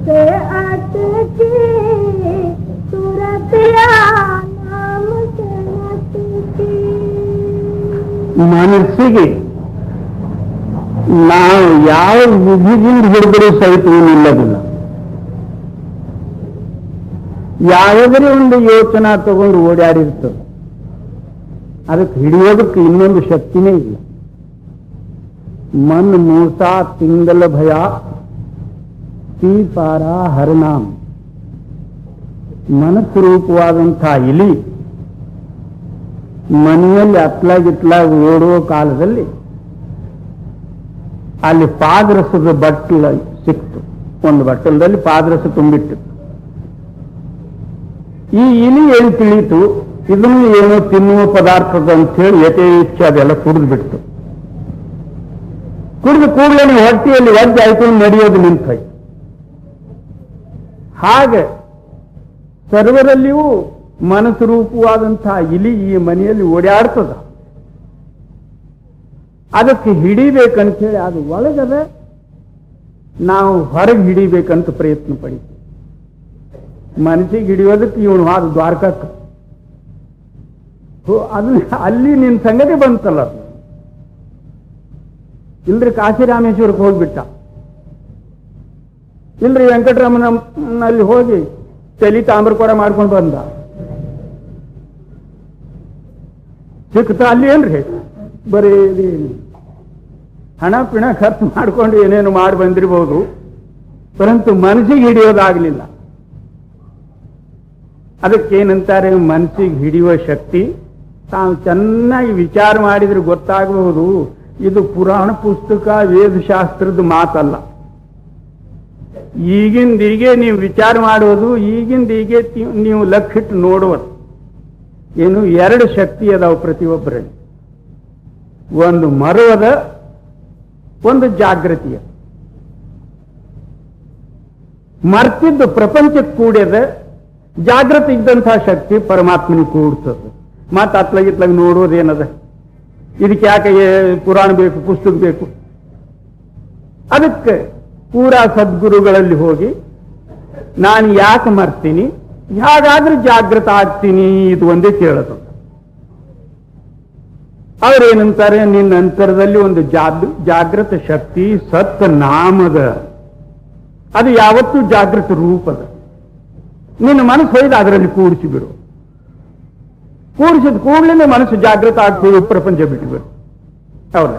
से अटकी सूरत या नाम से अटकी ಮನಸ್ಸಿಗೆ ನಾವು ಯಾವ ವಿಧಿಯಿಂದ ಹಿಡಿದರೂ ಸಹಿತ ನಿಲ್ಲೋದಿಲ್ಲ. ಯಾವುದೇ ಒಂದು ಯೋಚನಾ ತಗೊಂಡು ಓಡಾಡಿರ್ತದೆ, ಅದಕ್ಕೆ ಹಿಡಿಯೋದಕ್ಕೆ ಇನ್ನೊಂದು ಶಕ್ತಿನೇ ಇಲ್ಲ. ಮನ್ ಮೋಸ ತಿಂಗಲ ಭಯ ತೀ ಪಾರ ಹರನಾಮ್. ಮನಸ್ಸು ರೂಪವಾದಂಥ ಇಲಿ ಮನೆಯಲ್ಲಿ ಅತ್ಲಾಗಿತ್ಲಾಗಿ ಓಡುವ ಕಾಲದಲ್ಲಿ ಅಲ್ಲಿ ಪಾದರಸದ ಬಟ್ಟಲ ಸಿಕ್ತು. ಒಂದು ಬಟ್ಟಲದಲ್ಲಿ ಪಾದರಸ ತುಂಬಿಟ್ಟು ಈ ಇಲಿ ಏನು ತಿಳಿಯಿತು, ಇದನ್ನು ಏನೋ ತಿನ್ನುವ ಪದಾರ್ಥದ ಅಂತ ಹೇಳಿ ಯಥೇಚ್ಛ ಅದೆಲ್ಲ ಕುಡಿದು ಬಿಡ್ತು. ಕುಡಿದು ಕೂಡಲೇ ಹೊಟ್ಟೆಯಲ್ಲಿ ಒಜ್ಜಾಯ್ತು, ನಡೆಯೋದು ನಿಂತೋಯ್ತು. ಹಾಗೆ ಸರ್ವರಲ್ಲಿಯೂ ಮನಸ್ಸು ರೂಪವಾದಂತಹ ಇಲಿ ಈ ಮನೆಯಲ್ಲಿ ಓಡಾಡ್ತದ. ಅದಕ್ಕೆ ಹಿಡಿಬೇಕಂತ ಹೇಳಿ ಅದು ಒಳಗದ, ನಾವು ಹೊರಗೆ ಹಿಡಿಬೇಕಂತ ಪ್ರಯತ್ನ ಪಡಿತೀವಿ. ಮನಸ್ಸಿಗೆ ಹಿಡಿಯೋದಕ್ಕೆ ಇವನು ಹಾದು ದ್ವಾರಕಕ್ಕೆ, ಅದು ಅಲ್ಲಿ ನಿನ್ನ ಸಂಗತಿ ಬಂತಲ್ಲ. ಇಲ್ರಿ ಕಾಶಿ ರಾಮೇಶ್ವರಕ್ಕೆ ಹೋಗ್ಬಿಟ್ಟ, ಇಲ್ರಿ ವೆಂಕಟರಮನಲ್ಲಿ ಹೋಗಿ ತಲಿ ತಾಮ್ರಕೊಡ ಮಾಡ್ಕೊಂಡು ಬಂದ. ಸಿಕ್ತ ಅಲ್ಲಿ ಏನ್ರಿ ಬರೀ ಹಣ ಪಿಣ ಖರ್ಚು ಮಾಡ್ಕೊಂಡು ಏನೇನು ಮಾಡಿ ಬಂದಿರಬಹುದು, ಪರಂತು ಮನಸ್ಸಿಗೆ ಹಿಡಿಯೋದಾಗಲಿಲ್ಲ. ಅದಕ್ಕೇನಂತಾರೆ, ಮನಸ್ಸಿಗೆ ಹಿಡಿಯುವ ಶಕ್ತಿ ತಾವು ಚೆನ್ನಾಗಿ ವಿಚಾರ ಮಾಡಿದ್ರೆ ಗೊತ್ತಾಗಬಹುದು. ಇದು ಪುರಾಣ ಪುಸ್ತಕ ವೇದಶಾಸ್ತ್ರದ ಮಾತಲ್ಲ. ಈಗಿಂದೀಗೆ ನೀವು ವಿಚಾರ ಮಾಡೋದು, ಈಗಿಂದೀಗೆ ನೀವು ಲಕ್ಷಿಟ್ಟು ನೋಡುವುದು. ಏನು ಎರಡು ಶಕ್ತಿ ಅದಾವ ಪ್ರತಿಯೊಬ್ಬರಲ್ಲಿ. ಒಂದು ಮರುವದ, ಒಂದು ಜಾಗೃತಿಯ. ಮರ್ತಿದ್ದು ಪ್ರಪಂಚಕ್ಕೆ ಕೂಡ್ಯದ, ಜಾಗೃತಿ ಇದ್ದಂತಹ ಶಕ್ತಿ ಪರಮಾತ್ಮನಿಗೆ ಕೂಡ್ತದೆ. ಮತ್ತೆ ಅತ್ಲಾಗಿತ್ಲಾಗ ನೋಡೋದೇನದ, ಇದಕ್ಕೆ ಯಾಕೆ ಪುರಾಣ ಬೇಕು, ಪುಸ್ತಕ ಬೇಕು? ಅದಕ್ಕೆ ಪೂರಾ ಸದ್ಗುರುಗಳಲ್ಲಿ ಹೋಗಿ ನಾನು ಯಾಕೆ ಮರ್ತೀನಿ, ಹೇಗಾದ್ರೂ ಜಾಗೃತ ಆಗ್ತೀನಿ, ಇದು ಒಂದೇ ಕೇಳೋದು. ಅವರೇನಂತಾರೆ, ನಿನ್ನ ಅಂತರದಲ್ಲಿ ಒಂದು ಜಾಗೃತ ಶಕ್ತಿ ಸತ್ ನಾಮದ, ಅದು ಯಾವತ್ತೂ ಜಾಗೃತ ರೂಪದ. ನಿನ್ನ ಮನಸ್ಸು ಹೊಯ್ದು ಅದರಲ್ಲಿ ಕೂಡಿಸಿಬಿಡು. ಕೂಡಿಸಿದ ಕೂಡಲೇ ಮನಸ್ಸು ಜಾಗೃತ ಆಗ್ತೀವಿ, ಪ್ರಪಂಚ ಬಿಟ್ಟುಬಿಡು. ಹೌದ?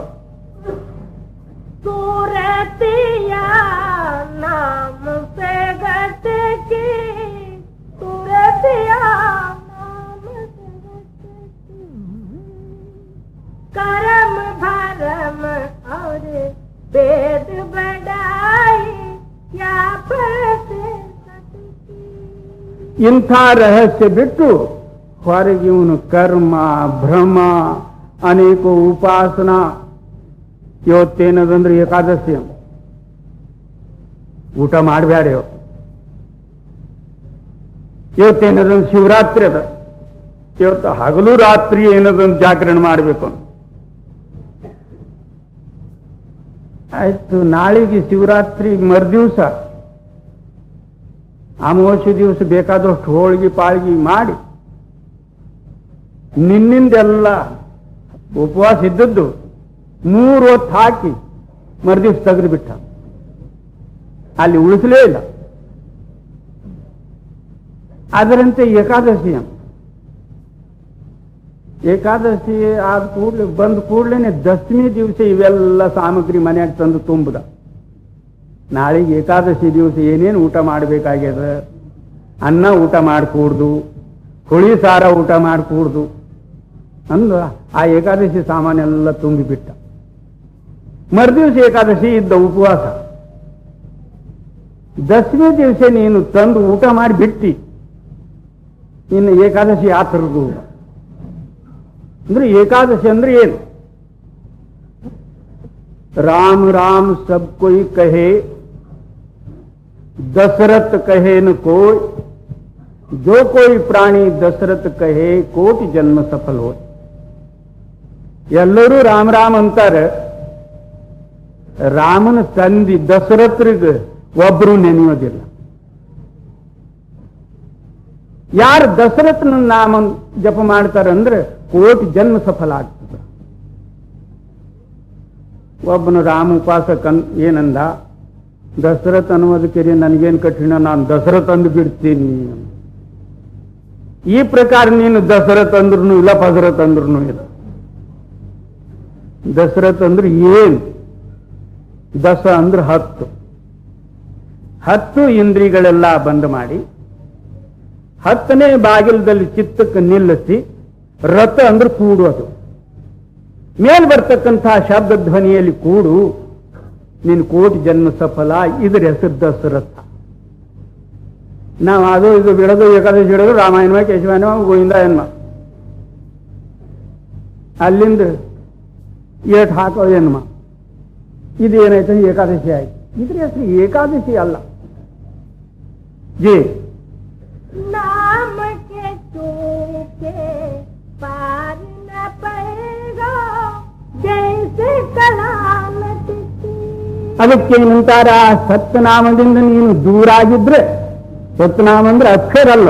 सूरतिया नाम से गटकी सूरतिया नाम से गटकी करम भरम और वेद बढ़ाई क्या फल से सटकी. ಇಂಥ ರಹಸ್ಯ ಬಿಟ್ಟು ಹೊರಗೆ ಇವನು ಕರ್ಮ ಭ್ರಮ ಅನೇಕ ಉಪಾಸನಾ. ಇವತ್ತೇನದಂದ್ರೆ ಏಕಾದಶಿ, ಊಟ ಮಾಡಬೇಡ. ಇವತ್ತೇನದಂದ್ರೆ ಶಿವರಾತ್ರಿ ಅದ, ಇವತ್ತು ಹಗಲು ರಾತ್ರಿ ಏನದಂದ್ರೆ ಜಾಗರಣೆ ಮಾಡಬೇಕು. ಆಯ್ತು, ನಾಳೆಗೆ ಶಿವರಾತ್ರಿ ಮರುದಿವಸ ಅಮಾವಾಸ್ಯೆ ದಿವಸ ಬೇಕಾದಷ್ಟು ಹೋಳಿಗೆ ಪಾಳ್ಗಿ ಮಾಡಿ ನಿನ್ನಿಂದೆಲ್ಲ ಉಪವಾಸ ಇದ್ದದ್ದು 3 ಹೊತ್ತು ಹಾಕಿ ಮರುದಿವ್ಸ ತೆಗೆದು ಬಿಟ್ಟ. ಅಲ್ಲಿ ಉಳಿಸಲೇ ಇಲ್ಲ. ಅದರಂತೆ ಏಕಾದಶಿ ಆದ ಕೂಡಲೇ ಬಂದ ಕೂಡಲೇ ದಶಮಿ ದಿವಸ ಇವೆಲ್ಲ ಸಾಮಗ್ರಿ ಮನೆಯಾಗ ತಂದು ತುಂಬುದ. ನಾಳೆಗೆ ಏಕಾದಶಿ ದಿವಸ ಏನೇನು ಊಟ ಮಾಡಬೇಕಾಗ್ಯದ, ಅನ್ನ ಊಟ ಮಾಡಿಕೂಡ್ದು, ಹುಳಿ ಸಾರ ಊಟ ಮಾಡಿಕೂಡ್ದು ಅಂದು ಆ ಏಕಾದಶಿ ಸಾಮಾನೆಲ್ಲ ತುಂಬಿಬಿಟ್ಟ. ಮರುದಿವಸ ಏಕಾದಶಿ ಇದ್ದ ಉಪವಾಸ. ದಶಮಿ ದಿವಸ ನೀನು ತಂದು ಊಟ ಮಾಡಿ ಬಿಟ್ಟಿ, ಇನ್ನು ಏಕಾದಶಿ ಆ ಥರದ್ದು ಅಂದ್ರೆ ಏಕಾದಶಿ ಅಂದ್ರೆ ಏನು? राम राम सब कोई कहे, दशरथ कहे न कोई, जो कोई प्राणी दशरथ कहे कोटि जन्म सफल हो. ಎಲ್ಲರೂ ರಾಮ ರಾಮ್ ಅಂತಾರೆ. ರಾಮನ ತಂದಿ ದಶರಥರಿಗೆ ಒಬ್ಬರು ನೆನೆಯೋದಿಲ್ಲ. ಯಾರು ದಶರಥನ ನಾಮ ಜಪ ಮಾಡ್ತಾರಂದ್ರೆ ಕೋಟಿ ಜನ್ಮ ಸಫಲ ಆಗ್ತದೆ. ಒಬ್ಬನು ರಾಮ ಉಪಾಸಕ ಏನಂದ, ದಶರಥ ಅನ್ನೋದಕ್ಕೆ ನನಗೇನು ಕಠಿಣ, ನಾನು ದಶರಥ ಅಂದು ಬಿಡ್ತೀನಿ. ಈ ಪ್ರಕಾರ ನೀನು ದಶರಥ ಅಂದ್ರೂ ಇಲ್ಲ, ಪದರಥ ಅಂದ್ರೂ ಇಲ್ಲ. ದಶರಥ ಅಂದ್ರೆ ಏನು? ದಶ ಅಂದ್ರೆ 10. 10 ಇಂದ್ರಿಯಗಳೆಲ್ಲ ಬಂದ್ ಮಾಡಿ 10ನೇ ಬಾಗಿಲದಲ್ಲಿ ಚಿತ್ತಕ್ಕೆ ನಿಲ್ಲಿಸಿ, ರಥ ಅಂದ್ರೆ ಕೂಡೋದು, ಮೇಲ್ ಬರ್ತಕ್ಕಂತಹ ಶಬ್ದ ಧ್ವನಿಯಲ್ಲಿ ಕೂಡು, ನೀನು ಕೋಟಿ ಜನ್ಮ ಸಫಲ. ಇದ್ರ ಹೆಸರು ದಶರಥ. ನಾವು ಅದು ಇದು ಬಿಡೋದು, ಏಕಾದಶಿ ಬಿಡೋದು, ರಾಮಾಯಣ ಕೇಶವಾಯನ ಗೋವಿಂದ ಎನ್ಮ ಅಲ್ಲಿಂದ ಏಟ್ ಹಾಕೋ ಎನ್ಮ, ಇದು ಏನಾಯ್ತು ಏಕಾದಶಿ ಆಯ್ತು. ಇದ್ರ ಹೆಸರು ಏಕಾದಶಿ ಅಲ್ಲ. ಜಿ नाम के चूके पार न पड़ेगा जैसे कलामत की. ಅದಕ್ಕೇನಂತಾರ, ಸತ್ಯನಾಮದಿಂದ ನೀನು ದೂರ ಆಗಿದ್ರೆ, ಸತ್ಯನಾಮ ಅಂದ್ರೆ ಅಕ್ಷರ ಅಲ್ಲ,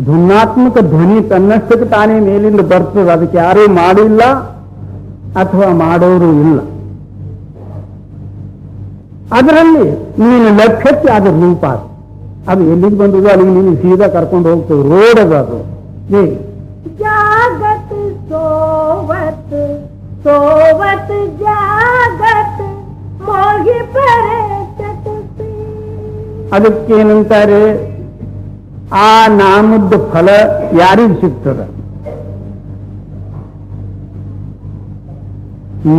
ಧುನಾತ್ಮಕ ಧ್ವನಿ ತನ್ನಷ್ಟಕ್ಕೆ ತಾನೇ ಮೇಲಿಂದ ಬರ್ತದೆ. ಅದಕ್ಕೆ ಯಾರೂ ಮಾಡಿಲ್ಲ ಅಥವಾ ಮಾಡೋರು ಇಲ್ಲ. ಅದರಲ್ಲಿ ನೀನು ಲಕ್ಷ್ಯಕ್ಕೆ ಅದರ ರೂಪ, ಅದು ಎಲ್ಲಿಗೆ ಬಂದದು ಅಲ್ಲಿಗೆ ನೀನು ಸೀದಾ ಕರ್ಕೊಂಡು ಹೋಗ್ತದೆ. ರೋಡ್ ಅದು. जागत सोवत सोवत जागत मोहि परे चतुर्थी. ಅದಕ್ಕೇನಂತಾರೆ, ಆ ನಾಮದ ಫಲ ಯಾರಿಗೆ ಸಿಗ್ತದೆ?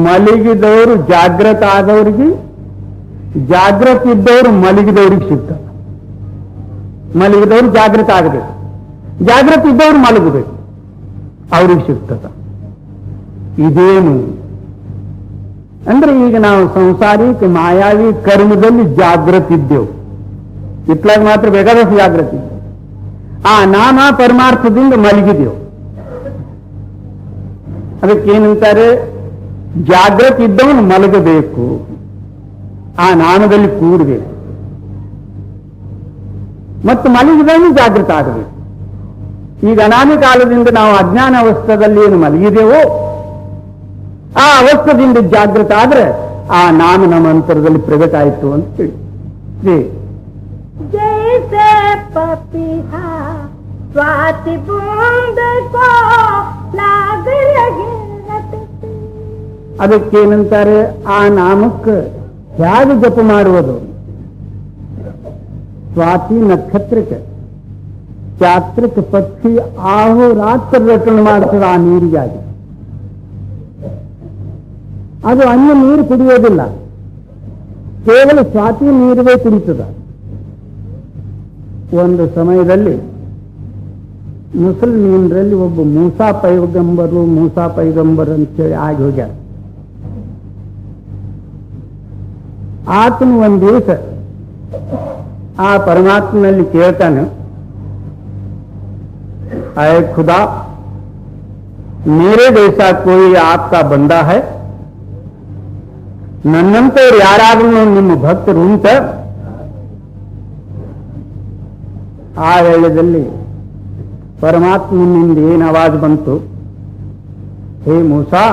ಮಲಗಿದವರು ಜಾಗೃತ ಆದವ್ರಿಗೆ, ಜಾಗೃತ ಇದ್ದವರು ಮಲಗಿದವ್ರಿಗೆ ಸಿಗ್ತದೆ. ಮಲಗಿದವರು ಜಾಗೃತ ಆಗಬೇಕು, ಜಾಗೃತ ಇದ್ದವ್ರು ಮಲಗಬೇಕು, ಅವ್ರಿಗೆ ಸಿಗ್ತದ. ಇದೇನು ಅಂದ್ರೆ, ಈಗ ನಾವು ಸಂಸಾರಿಕ ಮಾಯಾವಿ ಕರ್ಮದಲ್ಲಿ ಜಾಗೃತ ಇದ್ದೆವು, ಇತ್ಲಾಗ ಮಾತ್ರ ಬೇಕಾದಷ್ಟು ಜಾಗೃತ ಇದ್ದೆವು. ಆ ನಾಮ ಪರಮಾರ್ಥದಿಂದ ಮಲಗಿದೆವು. ಅದಕ್ಕೇನಂತಾರೆ, ಜಾಗೃತ ಇದ್ದವನು ಮಲಗಬೇಕು, ಆ ನಾಮದಲ್ಲಿ ಕೂಡಬೇಕು, ಮತ್ತು ಮಲಗಿದವನು ಜಾಗೃತ ಆಗಬೇಕು. ಈಗ ಅನಾದಿ ಕಾಲದಿಂದ ನಾವು ಅಜ್ಞಾನ ಅವಸ್ಥದಲ್ಲಿ ಏನು ಮಲಗಿದೆವೋ, ಆ ಅವಸ್ಥದಿಂದ ಜಾಗೃತ ಆದ್ರೆ ಆ ನಾಮ ನಮ್ಮ ಅಂತರದಲ್ಲಿ ಪ್ರಗಟ ಆಯಿತು ಅಂತ ಹೇಳಿ. जैसे पपीहा स्वाति बूंद को लाग लगे रटती. ಅದಕ್ಕೇನಂತಾರೆ, ಆ ನಾಮಕ್ಕೆ ಹೇಗೆ ಜಪ ಮಾಡುವುದು? ಸ್ವಾತಿ ನಕ್ಷತ್ರಕ್ಕೆ, ಚಾತ್ರಕ್ಕೆ ಪಕ್ಷಿ ಆಹೋರಾತ್ರ ರಟಣೆ ಮಾಡ್ತದೆ ಆ ನೀರಿಗಾಗಿ. ಅದು ಅನ್ಯ ನೀರು ಕುಡಿಯೋದಿಲ್ಲ, ಕೇವಲ ಸ್ವಾತಿ ನೀರೇ ಕುಡಿತದ. ಒಂದು ಸಮಯದಲ್ಲಿ ಮುಸಲ್ಮೀನರಲ್ಲಿ ಒಬ್ಬ ಮೂಸಾ ಪೈಗಂಬರ್ ಅಂತೇಳಿ ಆಗಿ ಹೋಗ್ಯಾರ. ಆತನು ಒಂದು ದಿವಸ ಆ ಪರಮಾತ್ಮನಲ್ಲಿ ಕೇಳ್ತಾನೆ, आए खुदा, मेरे जैसा कोई आपका बंदा है? ನನ್ನಂತವ್ರು ಯಾರಾದ್ರೂ ನಿಮ್ಮ ಭಕ್ತರು ಉಂಟ? ಆ ವೇಳೆಯಲ್ಲಿ ಪರಮಾತ್ಮನಿಂದ ಏನು ಆವಾಜ್ ಬಂತು, ಹೇ ಮೂಸಾ,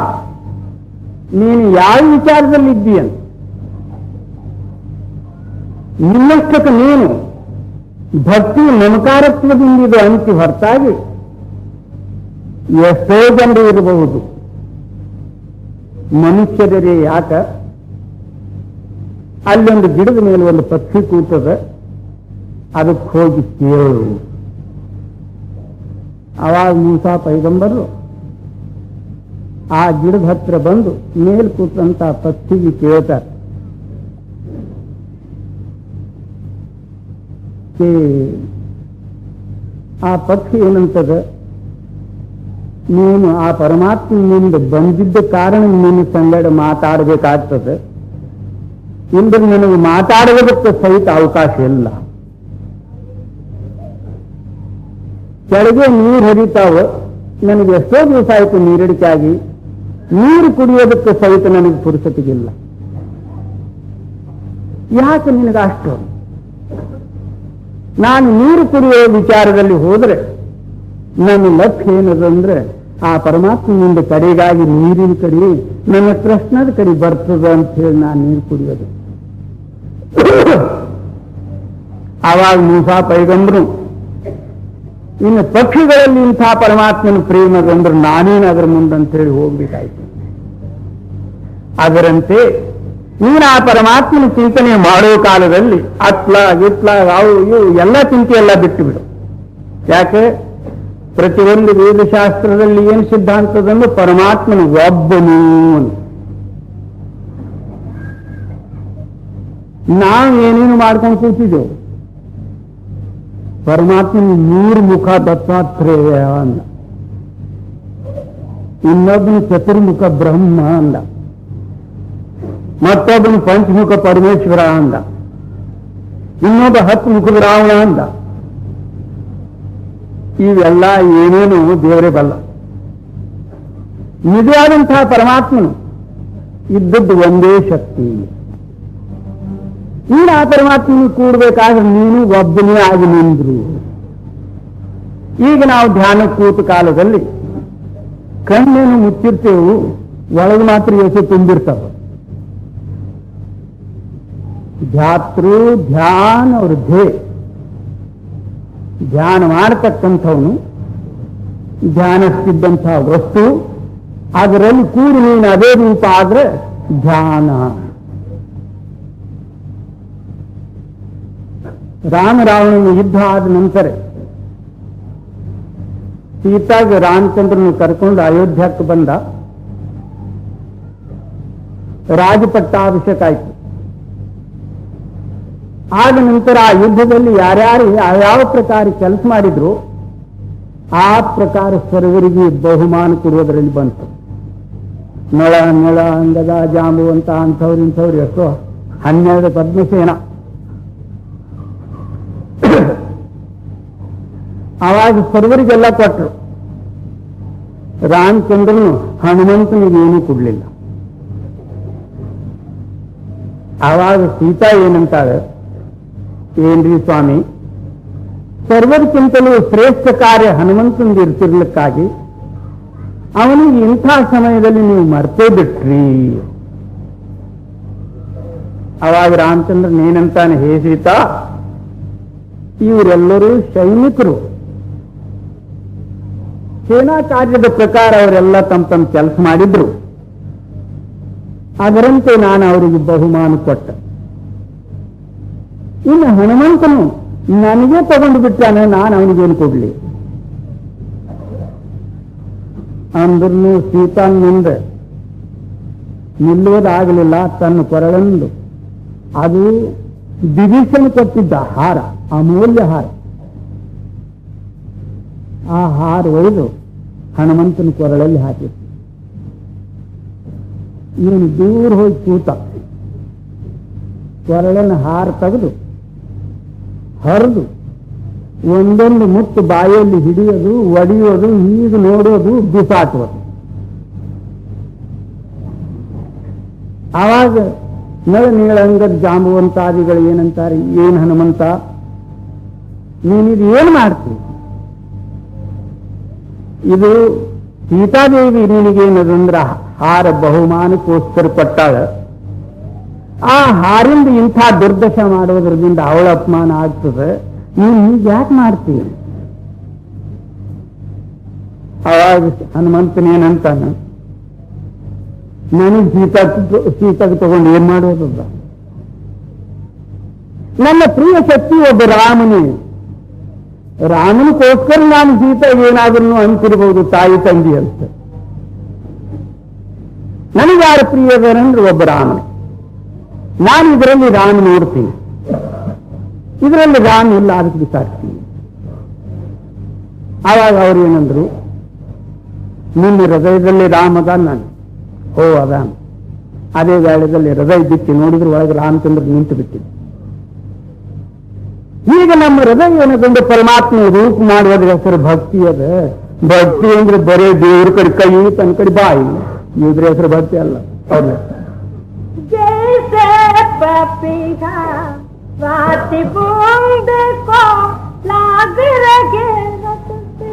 ನೀನು ಯಾವ ವಿಚಾರದಲ್ಲಿ ಇದ್ದೀಯ? ನಿನ್ನಷ್ಟಕ್ಕೆ ನೀನು ಭಕ್ತಿ ಮಮಕಾರತ್ವದಿಂದ ಇದು ಅಂತಿ ಹೊರತಾಗಿ ಎಷ್ಟೋ ಜನರು ಇರಬಹುದು, ಮನುಷ್ಯರೇ ಯಾಕ? ಅಲ್ಲೊಂದು ಗಿಡದ ಮೇಲೆ ಒಂದು ಪಕ್ಷಿ ಕೂತದ, ಅದಕ್ಕೆ ಹೋಗಿ ಕೇಳು. ಅವಾಗ ಮೂಸಾ ಪೈಗಂಬರು ಆ ಗಿಡದ ಹತ್ರ ಬಂದು ಮೇಲ್ ಕೂತಂತ ಪಕ್ಷಿಗೆ ಕೇಳ್ತಾರೆ, ಆ ಪಕ್ಷಿ ಏನಂತದ, ನೀನು ಆ ಪರಮಾತ್ಮನಿಂದ ಬಂದಿದ್ದ ಕಾರಣ ನಿನ್ನ ಸಂಗಡ ಮಾತಾಡಬೇಕಾಗ್ತದೆ, ಇಂದು ನಿನಗೆ ಮಾತಾಡುವುದಕ್ಕೆ ಸಹಿತ ಅವಕಾಶ ಇಲ್ಲ. ಕೆಳಗೆ ನೀರು ಹರಿತಾವ, ನನಗೆ ಎಷ್ಟೋ ದಿವಸ ಆಯಿತು ನೀರಡಿಕೆ ಆಗಿ, ನೀರು ಕುಡಿಯೋದಕ್ಕೆ ಸಹಿತ ನನಗೆ ಪುರುಸತಿಗಿಲ್ಲ. ಯಾಕೆ ನಿನಗೆ ಅಷ್ಟು? ನಾನು ನೀರು ಕುಡಿಯುವ ವಿಚಾರದಲ್ಲಿ ಹೋದ್ರೆ ನನ್ನ ಲಕ್ಷ್ಯ ಏನದಂದ್ರೆ ಆ ಪರಮಾತ್ಮನಿಂದ ಕಡೆಗಾಗಿ ನೀರಿನ ಕಡೆ ನನ್ನ ಕೃಷ್ಣದ ಕಡೆ ಬರ್ತದ ಅಂತ ಹೇಳಿ ನಾನು ನೀರು ಕುಡಿಯೋದು. ಆವಾಗ ಮೂಸಾ ಪೈಗಂಬರು ಇನ್ನು ಪಕ್ಷಿಗಳಲ್ಲಿ ಇಂಥ ಪರಮಾತ್ಮನ ಪ್ರೇಮದಂದ್ರೆ ನಾನೇನು ಅದರ ಮುಂದಂತ ಹೇಳಿ ಹೋಗ್ಬೇಕಾಯ್ತು. ಅದರಂತೆ ನೀನು ಆ ಪರಮಾತ್ಮನ ಚಿಂತನೆ ಮಾಡೋ ಕಾಲದಲ್ಲಿ ಅತ್ಲ ಗಿತ್ಲ ಅವು ಇವು ಎಲ್ಲ ಚಿಂತೆ ಎಲ್ಲ ಬಿಟ್ಟು ಬಿಡು. ಯಾಕೆ ಪ್ರತಿಯೊಂದು ವೇದಶಾಸ್ತ್ರದಲ್ಲಿ ಏನು ಸಿದ್ಧಾಂತದನ್ನು ಪರಮಾತ್ಮನ ಒಬ್ಬನು ಅಂತ. ನಾವು ಏನೇನು ಮಾಡ್ಕೊಂಡು ಕೂತಿದ್ದೆವು. ಪರಮಾತ್ಮನ 3 ಮುಖ ದತ್ತಾತ್ರೇಯ ಅಂದ, ಇನ್ನೊಬ್ಬನು ಚತುರ್ಮುಖ ಬ್ರಹ್ಮ ಅಂದ, ಮತ್ತೊಬ್ಬನು ಪಂಚಮುಖ ಪರಮೇಶ್ವರ ಅಂದ, ಇನ್ನೊಬ್ಬ 10 ಮುಖದ ರಾವಣ ಅಂದ. ಇವೆಲ್ಲ ಏನೇನು ದೇವರೇ ಬಲ್ಲ. ನಿಜವಾದಂತಹ ಪರಮಾತ್ಮನು ಇದ್ದದ್ದು ಒಂದೇ ಶಕ್ತಿ. ನೀನು ಆ ಪರಮಾತ್ಮನ ಕೂಡಬೇಕಾದ್ರೆ ನೀನು ಒಬ್ಬನೇ ಆಗಿ ನಿಂದ್ರು. ಈಗ ನಾವು ಧ್ಯಾನ ಕೂತ ಕಾಲದಲ್ಲಿ ಕಣ್ಣೇನು ಮುಚ್ಚಿರ್ತೇವು, ಒಳಗೆ ಮಾತ್ರ ಯೋಚನೆ ತುಂಬಿರ್ತಾವ. ಧ್ಯಾತೃ ಧ್ಯಾನ ವೃದ್ಧೆ, ಧ್ಯಾನ ಮಾಡತಕ್ಕಂಥವನು ಧ್ಯಾನಿಸ್ತಿದ್ದಂತಹ ವಸ್ತು, ಅದರಲ್ಲಿ ಕೂಡಿ ನೀನು ಅದೇ ರೂಪ ಆದ್ರೆ ಧ್ಯಾನ. ರಾಮರಾವಣನ ಯುದ್ಧ ಆದ ನಂತರ ಸೀತಾಗ ರಾಮಚಂದ್ರನು ಕರ್ಕೊಂಡು ಅಯೋಧ್ಯಕ್ಕೆ ಬಂದ. ರಾಜಪಟ್ಟಾಭಿಷೇಕ ಆಯ್ತು. ಆದ ನಂತರ ಆ ಯುದ್ಧದಲ್ಲಿ ಯಾರ್ಯಾರು ಯಾವ ಪ್ರಕಾರ ಕೆಲಸ ಮಾಡಿದ್ರು ಆ ಪ್ರಕಾರ ಸರ್ವರಿಗೆ ಬಹುಮಾನ ಕೊಡುವುದರಲ್ಲಿ ಬಂತು. ನಳ ನಳ ಅಂಗದ ಜಾಂಬುವಂತ ಅಂಥವ್ರು ಇಂಥವ್ರು ಎಷ್ಟೋ 12 ಪದ್ಮಸೇನ. ಆವಾಗ ಸರ್ವರಿಗೆಲ್ಲ ಕೊಟ್ಟರು. ರಾಮಚಂದ್ರನು ಹನುಮಂತನಿಗೇನೂ ಕೊಡ್ಲಿಲ್ಲ. ಆವಾಗ ಸೀತಾ ಏನಂತಾಳೆ, ಏನ್ರಿ ಸ್ವಾಮಿ, ಸರ್ವರಿಗಿಂತಲೂ ಶ್ರೇಷ್ಠ ಕಾರ್ಯ ಹನುಮಂತನಿಗೆ ಇರ್ತಿರ್ಲಿಕ್ಕಾಗಿ ಅವನಿಗೆ ಇಂಥ ಸಮಯದಲ್ಲಿ ನೀವು ಮರ್ತೇ ಬಿಟ್ರಿ. ಆವಾಗ ರಾಮಚಂದ್ರನ್ ಏನಂತಾನೆ, ಹೇ ಸೀತಾ, ಇವರೆಲ್ಲರೂ ಸೈನಿಕರು, ಸೇನಾ ಕಾರ್ಯದ ಪ್ರಕಾರ ಅವರೆಲ್ಲ ತಮ್ಮ ಕೆಲಸ ಮಾಡಿದ್ರು. ಅದರಂತೆ ನಾನು ಅವರಿಗೆ ಬಹುಮಾನ ಕೊಟ್ಟ. ಇನ್ನು ಹನುಮಂತನು ನನಗೆ ತಗೊಂಡು ಬಿಟ್ಟಾನೆ, ನಾನು ಅವನಿಗೇನು ಕೊಡ್ಲಿ ಅಂದ್ರೂ ಸೀತಾನ್ ಮುಂದೆ ನಿಲ್ಲುವುದಾಗಲಿಲ್ಲ. ತನ್ನ ಕೊರಳಂದು ಅದು ವಿಭೀಷಣ ಕೊಟ್ಟಿದ್ದ ಹಾರ, ಅಮೂಲ್ಯ ಹಾರ. ಆ ಹಾರ ಒಯ್ದು ಹನುಮಂತನ ಕೊರಳಲ್ಲಿ ಹಾಕಿತ್ತು. ಇವನು ದೂರ ಹೋಗಿ ಕೂತ, ಕೊರಳನ್ನು ಹಾರ ತೆಗೆದು ಹರಿದು ಒಂದೊಂದು ಮುತ್ತು ಬಾಯಲ್ಲಿ ಹಿಡಿಯೋದು, ಒಡೆಯೋದು, ಹೀಗೆ ನೋಡೋದು, ಬಿಸಾಟುವುದು. ಆವಾಗ ನಳ ನೀಳಂಗದ ಜಾಂಬುವಂತಾದಿಗಳು ಏನಂತಾರೆ, ಏನ್ ಹನುಮಂತ ನೀನಿದು ಏನು ಮಾಡ್ತೀವಿ? ಇದು ಸೀತಾದೇವಿ ನಿನಗೇನದಂದ್ರ ಹಾರ ಬಹುಮಾನಕ್ಕೋಸ್ಕರ ಕೊಟ್ಟಾಳ. ಆ ಹಾರಿಂದ ಇಂಥ ದುರ್ದಶ ಮಾಡುವುದರಿಂದ ಅವಳ ಅಪಮಾನ ಆಗ್ತದೆ, ನೀನು ಹೀಗೆ ಯಾಕೆ ಮಾಡ್ತೀವಿ? ಅವಾಗ ಹನುಮಂತನೇನಂತಾನ, ನನಗೆ ಸೀತಾಗ ತಗೊಂಡು ಏನ್ ಮಾಡೋದಲ್ಲ. ನನ್ನ ಪ್ರಿಯ ಶಕ್ತಿ ಒಬ್ಬ ರಾಮನೇ. ರಾಮನಿಗೋಸ್ಕರ ನಾನು ಸೀತಾಗ ಏನಾದ್ರೂ ಅಂತಿರ್ಬೋದು, ತಾಯಿ ತಂಗಿ ಅಂತ. ನನಗೆ ಯಾರು ಪ್ರಿಯದರಂದ್ರೆ ಒಬ್ಬ ರಾಮನೇ. ನಾನು ಇದರಲ್ಲಿ ರಾಮ ನೋಡ್ತೀನಿ, ಇದರಲ್ಲಿ ರಾಮ ಇಲ್ಲ, ಅದಕ್ಕೆ ಬಿಸಾಡ್ತೀನಿ. ಆವಾಗ ಅವ್ರು ಏನಂದ್ರು, ನಿಮ್ಮ ಹೃದಯದಲ್ಲಿ ರಾಮ ಅದ. ನಾನು ಓ ಅದಾನ. ಅದೇ ವೇಳೆಯಲ್ಲಿ ಹೃದಯ ಬಿಚ್ಚಿ ನೋಡಿದ್ರೆ ಒಳಗೆ ರಾಮಚಂದ್ರ ನಿಂತು ಬಿಟ್ಟಿದ್ದೆ. ಈಗ ನಮ್ಮ ಹೃದಯ ಏನಗೊಂಡು ಪರಮಾತ್ಮ ರೂಪ ಮಾಡುವುದ್ರ ಹೆಸರು ಭಕ್ತಿ ಅದ. ಭಕ್ತಿ ಅಂದ್ರೆ ಬರೇ ದೇವ್ರ ಕಡೆ ಕೈ, ತನ್ನ ಕಡೆ ಬಾಯಿ, ಇದ್ರ ಹೆಸರು ಭಕ್ತಿ ಅಲ್ಲ. ಹೌದು. जैसे पपीहा स्वाति बूंद को लाग रहे रत से।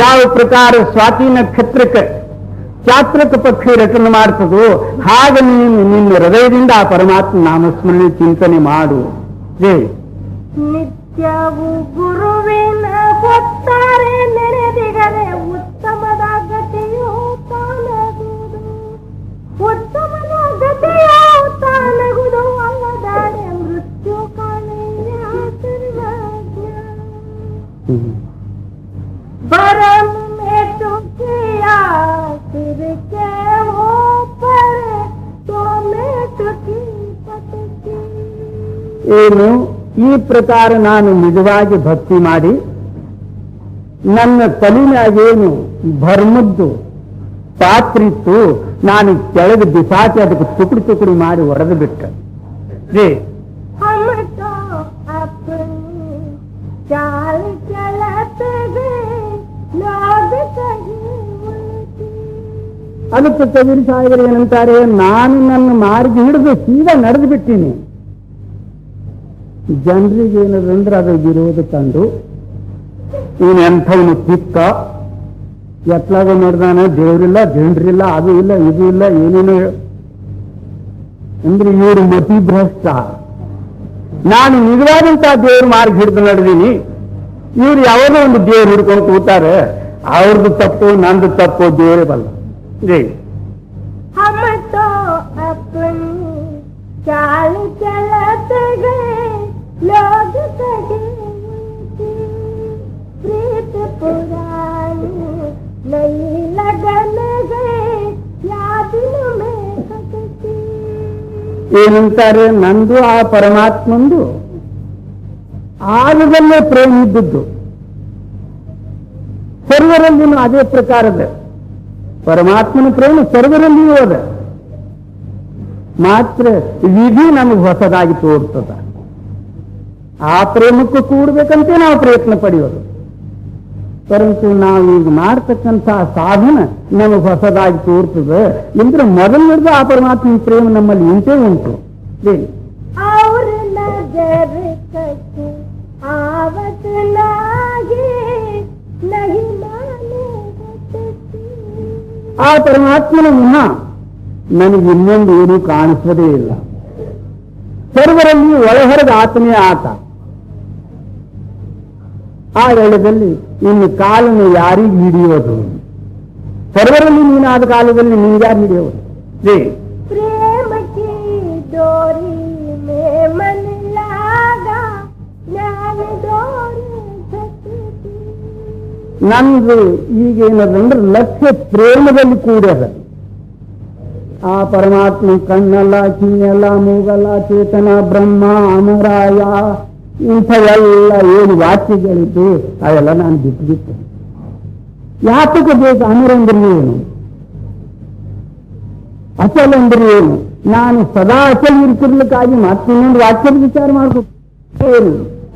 ಯಾವ ಪ್ರಕಾರ ಸ್ವಾತಿ ನಕ್ಷತ್ರಕ್ಕೆ ಚಾತ್ರಕ ಪಕ್ಷಿ ರಚನೆ ಮಾಡ್ತದೋ ಹಾಗೆ ನೀನು ನಿನ್ನ ಹೃದಯದಿಂದ ಆ ಪರಮಾತ್ಮ ನಾಮಸ್ಮರಣೆ ಚಿಂತನೆ ಮಾಡು. ನಿತ್ಯವು ಗುರುವಿನ ಒತ್ತಾರೆ ನೆನೆದಿಗರೆ ಉತ್ತಮದ ಗತಿಯು ತಾನಗುವುದು, ಉತ್ತಮದ ಗತಿಯು ತಾನಗುವುದು ಅಲ್ಲದಾಡೆ ಮೃತ್ಯು ಕಾಣೆಯ ಸರ್ವಜ್ಞ. भरम में तो किया सिर के ऊपर तो मैं तुकी पटकी. ಏನು ಈ ಪ್ರಕಾರ ನಾನು ನಿಜವಾಗಿ ಭಕ್ತಿ ಮಾಡಿ ನನ್ನ ತಲೆಯಾಗೇನು ಭರ್ಮದ್ದು ಪಾತ್ರಿತ್ತು ನಾನು ಕೆಳಗೆ ಬಿಸಾಕಿ ಅದಕ್ಕೆ ತುಕಡಿ ತುಕಡಿ ಮಾಡಿ ಹೊಡೆದು ಬಿಟ್ಟ. हम तो अपनी चाल चलते गए लोग कहीं उल्टी. ಅದಕ್ಕೆ ಕಬೀರ್ ಸಾಹೇಬರು ಏನಂತಾರೆ, ನಾನು ನನ್ನ ಮಾರ್ಗ ಹಿಡಿದು ಸೀದಾ ನಡೆದು ಬಿಟ್ಟಿನಿ. ಜನರಿಗೆ ಏನದಂದ್ರೆ ಅದು ವಿರೋಧ ಕಂಡು ಇವನು ಎಂಥವನು ತಿಕ್ಕ ಎತ್ಲಾಗ ನಡೆದಾನ, ದೇವ್ರಿಲ್ಲ ಜನರಿಲ್ಲ, ಅದು ಇಲ್ಲ ಇದು ಇಲ್ಲ ಏನೇನು ಅಂದ್ರೆ ಇವರು ಮತಿ ಭ್ರಷ್ಟ. ನಾನು ನಿಜವಾದಂತಹ ದೇವ್ರ ಮಾರ್ಗ ಹಿಡಿದು ನಡೆದೀನಿ, ಇವ್ರು ಯಾವುದೋ ಒಂದು ದೇವ್ರು ಹಿಡ್ಕೊಂಡು ಕೂತಾರೆ, ಅವ್ರದ್ದು ತಪ್ಪು ನಂದು ತಪ್ಪು ದೇವರೇ ಬಲ್ಲ. हम तो अपनी चाल चलते गए लोग कहीं उल्टी. प्रीत पुरानी नई लगन गए याद में खटकी. ಏನಂತಾರೆ, ನಂದು ಆ ಪರಮಾತ್ಮಂದು ಆಗದಲ್ಲೇ ಪ್ರೇಮ ಇದ್ದದ್ದು, ಸರ್ವರಲ್ಲಿನೂ ಅದೇ ಪ್ರಕಾರದ ಪರಮಾತ್ಮನ ಪ್ರೇಮ ಸರ್ವರಲ್ಲಿಯೂ ಅದ. ಮಾತ್ರ ವಿಧಿ ನಮಗೆ ಹೊಸದಾಗಿ ತೋರ್ತದ. ಆ ಪ್ರೇಮಕ್ಕೂ ಕೂಡಬೇಕಂತೆ ನಾವು ಪ್ರಯತ್ನ ಪಡೆಯೋದು. ಪರಂತು ನಾವು ಈಗ ಮಾಡ್ತಕ್ಕಂಥ ಸಾಧನ ನಮಗೆ ಹೊಸದಾಗಿ ತೋರ್ತದೆ. ಅಂದ್ರೆ ಮೊದಲಿನಿಂದ ಆ ಪರಮಾತ್ಮನ ಪ್ರೇಮ ನಮ್ಮಲ್ಲಿ ಇಂಟೇ ಉಂಟು. और नजर कछु आवत लागे नहीं माने घटती. ಆ ಪರಮಾತ್ಮನ ಮುನ್ನ ನನಗೆ ಇನ್ನೊಂದು ಏನು ಕಾಣಿಸೋದೇ ಇಲ್ಲ. ಸರ್ವರಲ್ಲಿ ಒಳಹೊರಗೆ ಆತನೇ ಆತ. ಆ ವೇಳೆಯಲ್ಲಿ ಇನ್ನು ಕಾಲನ್ನು ಯಾರಿಗೆ ಹಿಡಿಯೋದು? ಸರ್ವರಲ್ಲಿ ನೀನಾದ ಕಾಲದಲ್ಲಿ ನಿನ್ಗ್ಯಾರು ಹಿಡಿಯೋದು? प्रेम की डोरी में मन लागा ज्ञान डोरी घटती. ನಂದು ಈಗೇನದಂದ್ರೆ ಲಕ್ಷ್ಯ ಪ್ರೇಮದಲ್ಲಿ ಕೂಡ್ಯದ. ಆ ಪರಮಾತ್ಮ ಕಣ್ಣಲ್ಲ, ಕಿವಿಯಲ್ಲ, ಮೂಗಲ್ಲ, ಚೇತನ, ಬ್ರಹ್ಮ, ಅಮರಾಯ ಇಂಥವೆಲ್ಲ ಏನು ವಾಕ್ಯಗಳಿದ್ದು ಅವೆಲ್ಲ ನಾನು ಬಿಟ್ಟು ಯಾತಕ್ಕೆ ಬೇಕು? ಅಮರ ಅಂದ್ರೆ ಏನು, ಅಚಲ ಅಂದ್ರೆ ಏನು? ನಾನು ಸದಾ ಅಚಲ ಇರ್ತಿರ್ಲಿಕ್ಕಾಗಿ ಮತ್ತಿನ್ನೊಂದು ವಾಕ್ಯದ ವಿಚಾರ ಮಾಡ್ಬೇಕು.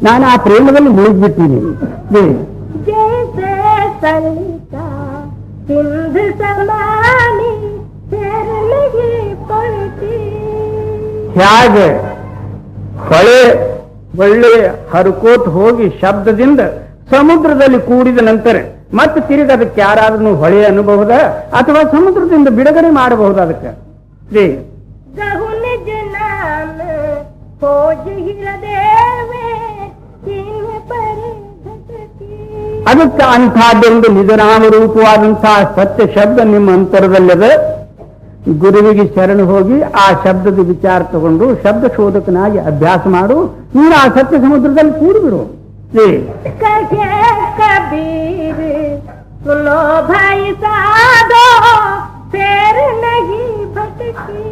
ನಾನು ಆ ಪ್ರೇಮದಲ್ಲಿ ಮುಳುಗ್ಬಿಟ್ಟಿನಿ. जैसे सलिता सिंध समानी फेर लगी पड़ती. ಹೇಗೆ ಹೊಳೆ ಒಳ್ಳೆ ಹರ್ಕೋತ್ ಹೋಗಿ ಶಬ್ದದಿಂದ ಸಮುದ್ರದಲ್ಲಿ ಕೂಡಿದ ನಂತರ ಮತ್ತೆ ತಿರುಗಿ ಅದಕ್ಕೆ ಯಾರಾದ್ರೂ ಹೊಳೆ ಅನ್ಬಹುದ ಅಥವಾ ಸಮುದ್ರದಿಂದ ಬಿಡುಗಡೆ ಮಾಡಬಹುದು? ಅದಕ್ಕೆ गहु निज नाम खोज हृदय चिन्ह पर घटती. ಅದಕ್ಕೆ ಅಂಥದ್ದೊಂದು ನಿಜನಾಮ ರೂಪವಾದಂತಹ ಸತ್ಯ ಶಬ್ದ ನಿಮ್ಮ ಅಂತರದಲ್ಲಿದೆ. ಗುರುವಿಗೆ ಶರಣ ಹೋಗಿ ಆ ಶಬ್ದದ ವಿಚಾರ ತಗೊಂಡು ಶಬ್ದ ಶೋಧಕನಾಗಿ ಅಭ್ಯಾಸ ಮಾಡು. ನೀನು ಆ ಸತ್ಯ ಸಮುದ್ರದಲ್ಲಿ ಕೂಡಿಬಿಡು. कहे कबीर सुनो भाई साधो फेर नहीं भटकी.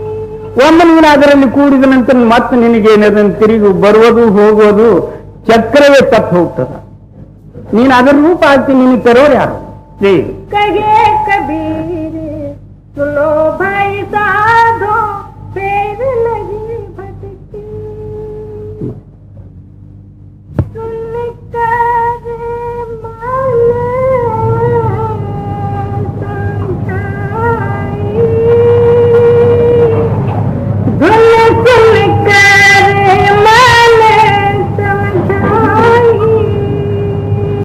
ಒಮ್ಮೆ ನೀನು ಅದರಲ್ಲಿ ಕೂಡಿದ ನಂತರ ಮತ್ತೆ ನಿನಗೇನದನ್ನು ತಿರುಗಿ ಬರುವುದು ಹೋಗುವುದು ಚಕ್ರವೇ ತಪ್ಪು ಹೋಗ್ತದ. ನೀನು ಅದರ ರೂಪ ಆಗ್ತಿ, ನಿನಗೆ ತರೋರು ಯಾರು? कहे कबीर सुनो भाई साधो